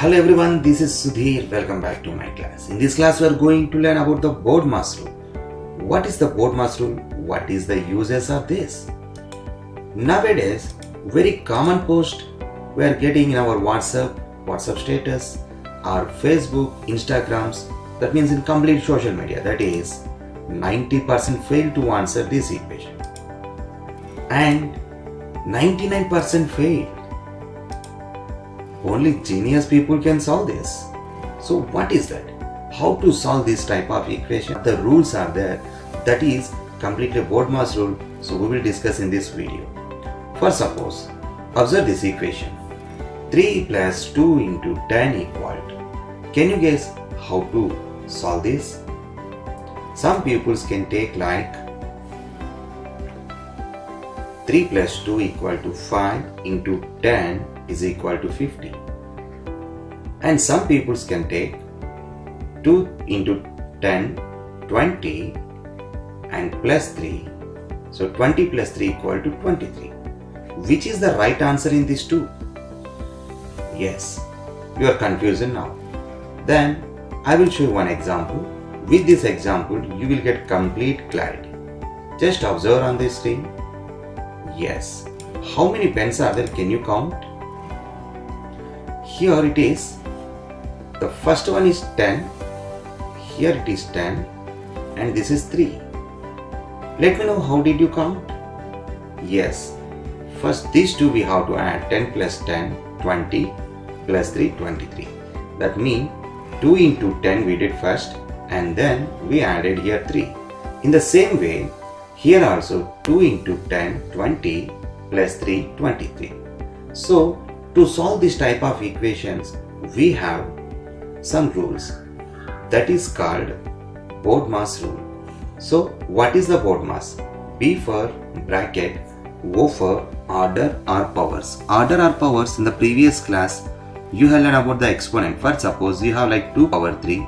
Hello everyone, this is Sudhir. Welcome back to my class. In this class we are going to learn about the BODMAS rule. What is the BODMAS rule? What is the uses of this? Nowadays, very common post we are getting in our WhatsApp status, or Facebook, Instagrams, that means in complete social media, that is 90% fail to answer this equation and 99% fail. Only genius people can solve this. So what is that? How to solve this type of equation? The rules are there. That is completely BODMAS rule. So we will discuss in this video. First, suppose, observe this equation. 3 plus 2 into 10 equal to. Can you guess how to solve this? Some people can take like 3 plus 2 equal to 5 into 10 is equal to 50. And some people can take 2 into 10, 20 and plus 3. So 20 plus 3 equal to 23. Which is the right answer in these two? Yes, you are confused now. Then I will show you one example. With this example, you will get complete clarity. Just observe on this screen. Yes. How many pens are there? Can you count? Here it is. The first one is 10. Here it is 10. And this is 3. Let me know how did you count? Yes. First these two we have to add. 10 plus 10, 20 plus 3, 23. That means 2 into 10 we did first and then we added here 3. In the same way, here also 2 into 10, 20 plus 3, 23. So to solve this type of equations, we have some rules. That is called BODMAS rule. So what is the BODMAS? B for bracket, O for order or powers. Order or powers, in the previous class you have learned about the exponent. First, suppose you have like 2 power 3.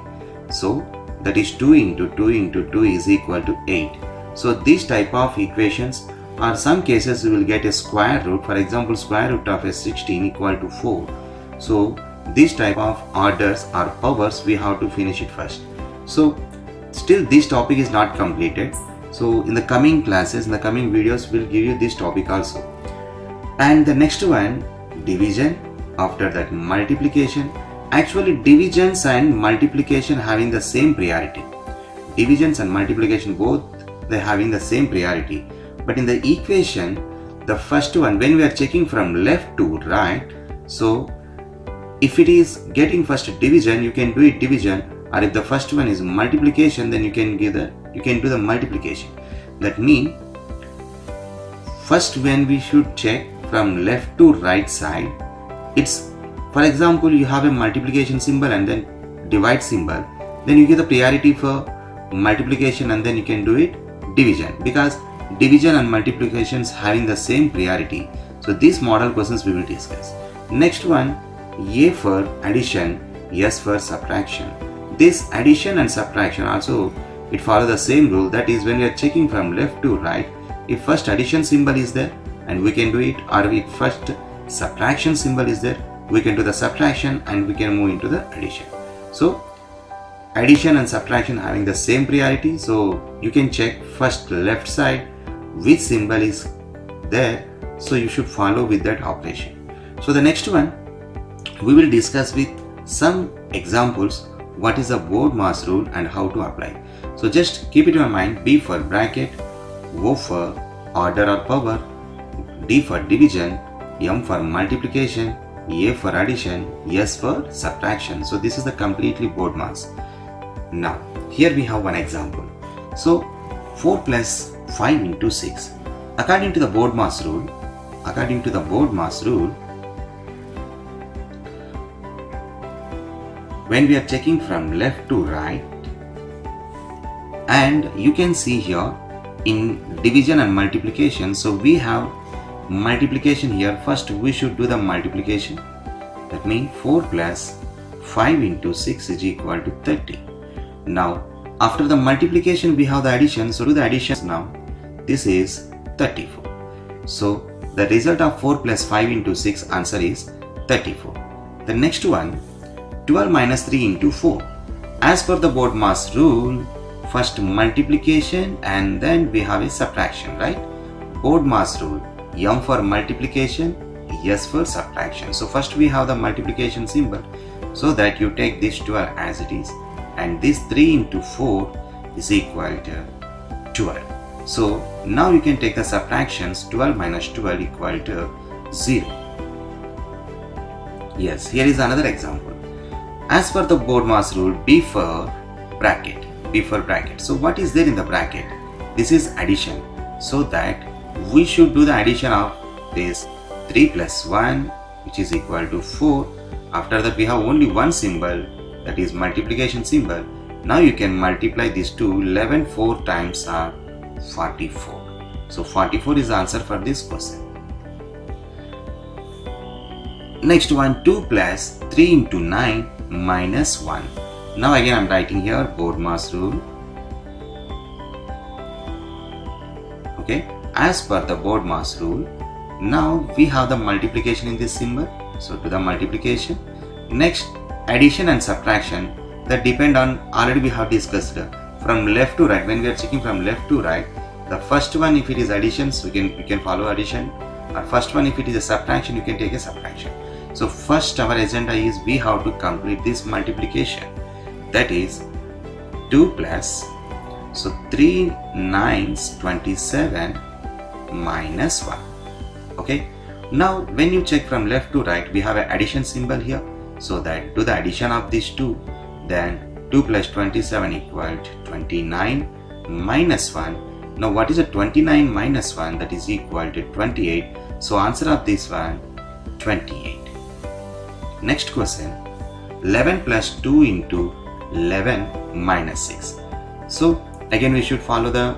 So that is 2 into 2 into 2 is equal to 8. So this type of equations, or some cases you will get a square root. For example, square root of a 16 equal to 4. So this type of orders or powers we have to finish it first. So still this topic is not completed. So in the coming classes, in the coming videos, we'll give you this topic also. And the next one, division. After that, multiplication. Actually, divisions and multiplication having the same priority. Divisions and multiplication both, they having the same priority. But in the equation, the first one, when we are checking from left to right, so if it is getting first division, you can do it division, or if the first one is multiplication, then you can do the multiplication. That means first when we should check from left to right side, it's, for example, you have a multiplication symbol and then divide symbol, then you get the priority for multiplication and then you can do it division, because division and multiplications having the same priority. So these model questions we will discuss. Next one, A for addition, S for subtraction. This addition and subtraction also, it follows the same rule. That is, when we are checking from left to right, if first addition symbol is there and we can do it, or if first subtraction symbol is there, we can do the subtraction and we can move into the addition. So addition and subtraction having the same priority, so you can check first left side which symbol is there, so you should follow with that operation. So the next one we will discuss with some examples what is the BODMAS rule and how to apply. So just keep it in mind. B for bracket, O for order or power, D for division, M for multiplication, A for addition, S for subtraction. So this is the completely BODMAS. Now here we have one example. So 4 plus 5 into 6. According to the BODMAS rule, when we are checking from left to right, and you can see here in division and multiplication, so we have multiplication here. First we should do the multiplication. That means 4 plus 5 into 6 is equal to 30. Now after the multiplication we have the addition, so do the additions now. This is 34. So the result of 4 plus 5 into 6 answer is 34. The next one, 12 minus 3 into 4. As per the BODMAS rule, first multiplication and then we have a subtraction, right? BODMAS rule, M for multiplication, S for subtraction. So first we have the multiplication symbol, so that you take this 12 as it is, and this 3 into 4 is equal to 12. So now you can take the subtractions. 12 minus 12 equal to 0. Yes, here is another example. As per the BODMAS rule, B for bracket. B for bracket. So what is there in the bracket? This is addition. So that we should do the addition of this 3 plus 1, which is equal to 4. After that we have only one symbol, that is multiplication symbol. Now you can multiply these two. 11 4 times are 44. So 44 is the answer for this question. Next one, 2 plus 3 into 9 minus 1. Now again I am writing here BODMAS rule. Okay, as per the BODMAS rule, now we have the multiplication in this symbol. So to the multiplication. Next, addition and subtraction, that depend on, already we have discussed from left to right. When we are checking from left to right, the first one if it is addition, so you can follow addition, or first one if it is a subtraction, you can take a subtraction. So first our agenda is we have to complete this multiplication, that is 2 plus, so 3 9s 27 minus 1. Okay, now when you check from left to right, we have an addition symbol here, so that do the addition of these two, then 2 plus 27 equal to 29 minus 1. Now what is a 29 minus 1? That is equal to 28. So answer of this one, 28. Next question, 11 plus 2 into 11 minus 6. So again we should follow the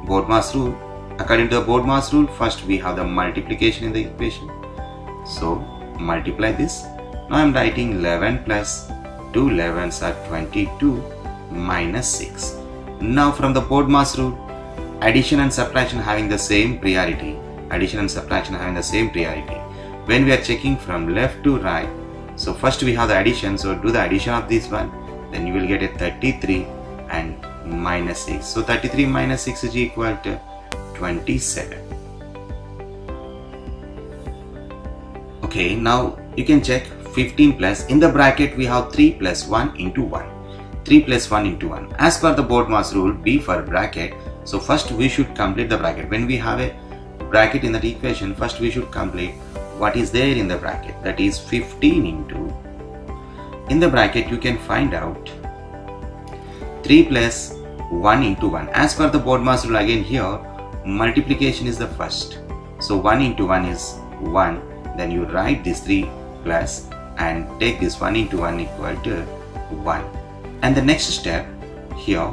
BODMAS rule. According to the BODMAS rule, first we have the multiplication in the equation. So multiply this. Now I am writing 11 plus 2 11s are 22 minus 6. Now from the BODMAS rule, addition and subtraction having the same priority. Addition and subtraction having the same priority. When we are checking from left to right, so first we have the addition, so do the addition of this one, then you will get a 33 and minus 6. So 33 minus 6 is equal to 27. Okay, now you can check 15 plus, in the bracket we have 3 plus 1 into 1. 3 plus 1 into 1. As per the BODMAS rule, B for bracket, so first we should complete the bracket. When we have a bracket in that equation, first we should complete what is there in the bracket, that is 15 into, in the bracket you can find out 3 plus 1 into 1. As per the BODMAS rule, again here multiplication is the first, so 1 into 1 is 1, then you write this 3 plus and take this 1 into 1 equal to 1. And the next step here,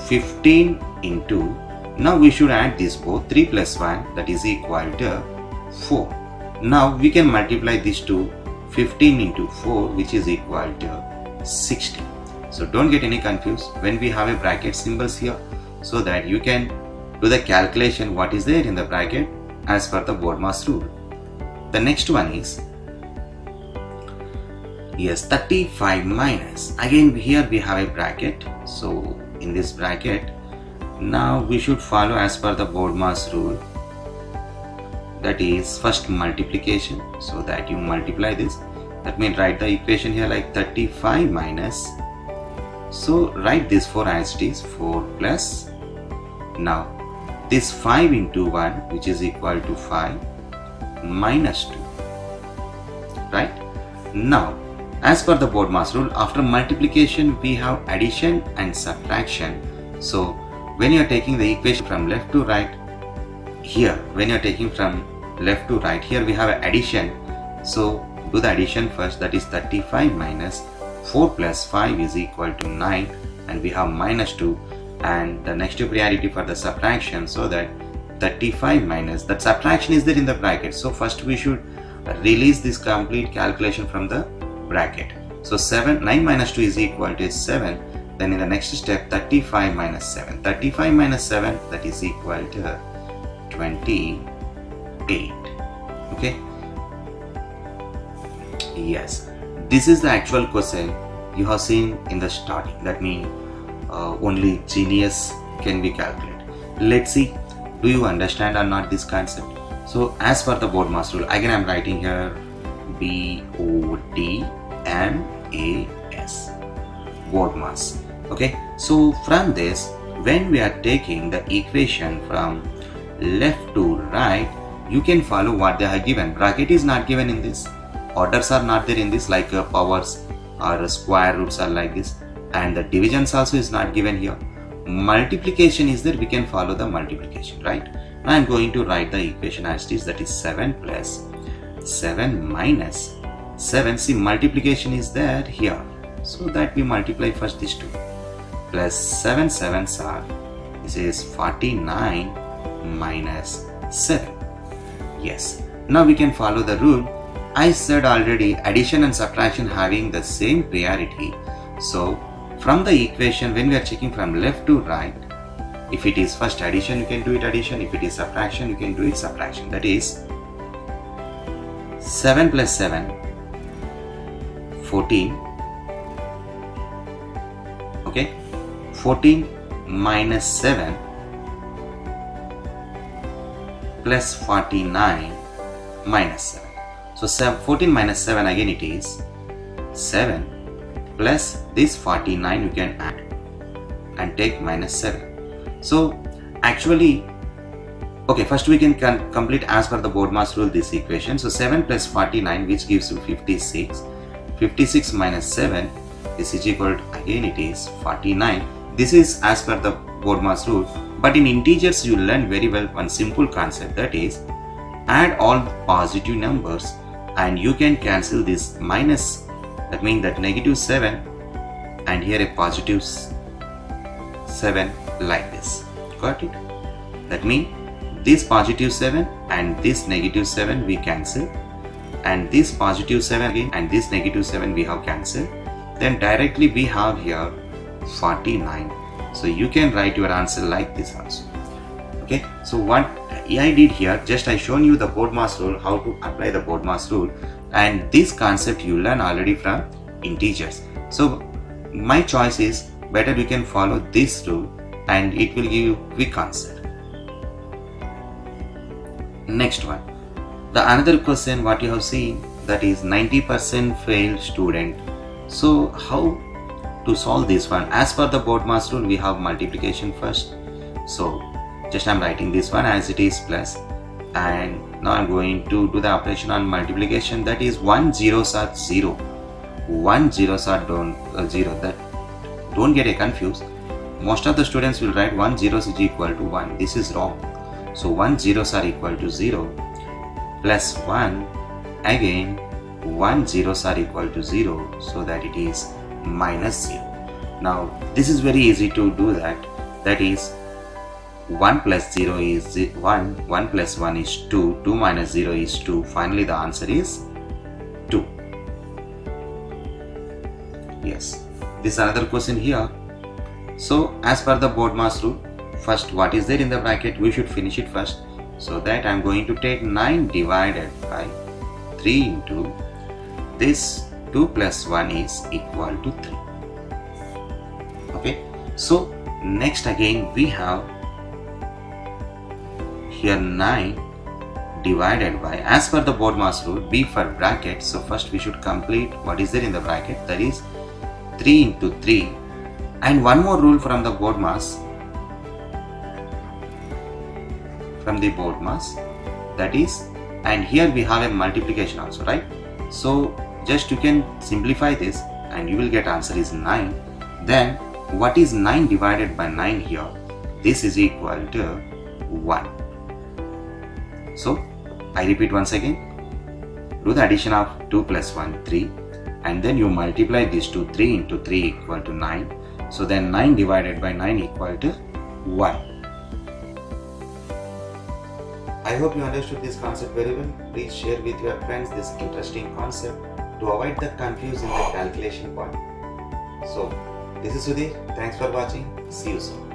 15 into, now we should add this both, 3 plus 1, that is equal to 4. Now we can multiply these two, 15 into 4, which is equal to 60. So don't get any confused when we have a bracket symbols here, so that you can do the calculation what is there in the bracket as per the BODMAS rule. The next one is, yes, 35 minus, again here we have a bracket, so in this bracket now we should follow as per the BODMAS rule, that is first multiplication, so that you multiply this, that means write the equation here like 35 minus, so write this 4 as it is, 4 plus, now this 5 into 1, which is equal to 5 minus 2, right? Now as per the BODMAS rule, after multiplication we have addition and subtraction. So when you are taking the equation from left to right, here when you are taking from left to right, here we have addition, so do the addition first, that is 35 minus 4 plus 5 is equal to 9, and we have minus 2, and the next priority for the subtraction, so that 35 minus, that subtraction is there in the bracket, so first we should release this complete calculation from the bracket. So 9 minus 2 is equal to 7. Then in the next step, 35 minus 7. 35 minus 7, that is equal to 28. Okay. Yes. this is the actual question you have seen in the starting. That means only genius can be calculated. Let's see, do you understand or not this concept? So as per the BODMAS rule, again I am writing here BODMAS, BODMAS. Okay, so from this, when we are taking the equation from left to right, you can follow what they have given. Bracket is not given in this, orders are not there in this, like powers or square roots are like this, and the divisions also is not given here. Multiplication is there, we can follow the multiplication, right? Now I am going to write the equation as it is, that is 7 plus 7 minus 7. See, multiplication is there here, so that we multiply first these two, plus 7 7s are, this is 49 minus 7. Yes, now we can follow the rule. I said already, addition and subtraction having the same priority. So from the equation, when we are checking from left to right, if it is first addition, you can do it addition. If it is subtraction, you can do it subtraction. That is 7 plus 7, 14. Okay, 14 minus 7 plus 49 minus 7. So 14 minus 7, again it is 7 plus this 49 you can add and take minus 7. So actually, okay, first we can complete as per the BODMAS rule this equation. So 7 plus 49, which gives you 56. 56 minus 7, this is equal to, again it is 49. This is as per the BODMAS rule. But in integers you learn very well one simple concept, that is add all positive numbers and you can cancel this minus. That means that negative 7 and here a positive 7 like this. Got it? That means this positive 7 and this negative 7 we cancel, and this positive 7 again and this negative 7 we have cancelled. Then directly we have here 49. So you can write your answer like this also. Okay, so what I did here, just I shown you the BODMAS rule, how to apply the BODMAS rule, and this concept you learn already from integers. So my choice is better you can follow this rule and it will give you quick answer. Next one, the another question what you have seen, that is 90% failed student. So how to solve this one? As per the BODMAS rule, we have multiplication first. So just I'm writing this one as it is plus, and now I'm going to do the operation on multiplication. That is 1 zeros are 0, 1 zeros are 0. That don't get confused. Most of the students will write 1 zeros is equal to 1. This is wrong. So 1 zeros are equal to 0 plus 1, again 1 zeros are equal to 0, so that it is minus 0. Now this is very easy to do that. That is 1 plus 0 is 1, 1 plus 1 is 2, 2 minus 0 is 2. Finally the answer is 2. Yes, this is another question here. So as per the BODMAS rule, first what is there in the bracket, we should finish it first. So that I am going to take 9 divided by 3 into this 2 plus 1 is equal to 3. Okay, so next again we have here 9 divided by, as per the BODMAS rule, B for bracket. So first we should complete what is there in the bracket, that is 3 into 3. And one more rule from the BODMAS, that is, and here we have a multiplication also, right? So just you can simplify this and you will get answer is 9. Then what is 9 divided by 9 here? This is equal to 1. So I repeat once again, do the addition of 2 plus 1, 3, and then you multiply these two, 3 into 3 equal to 9. So then 9 divided by 9 equal to 1. I hope you understood this concept very well. Please share with your friends this interesting concept to avoid the confusion in the calculation part. So this is Sudhir. Thanks for watching. See you soon.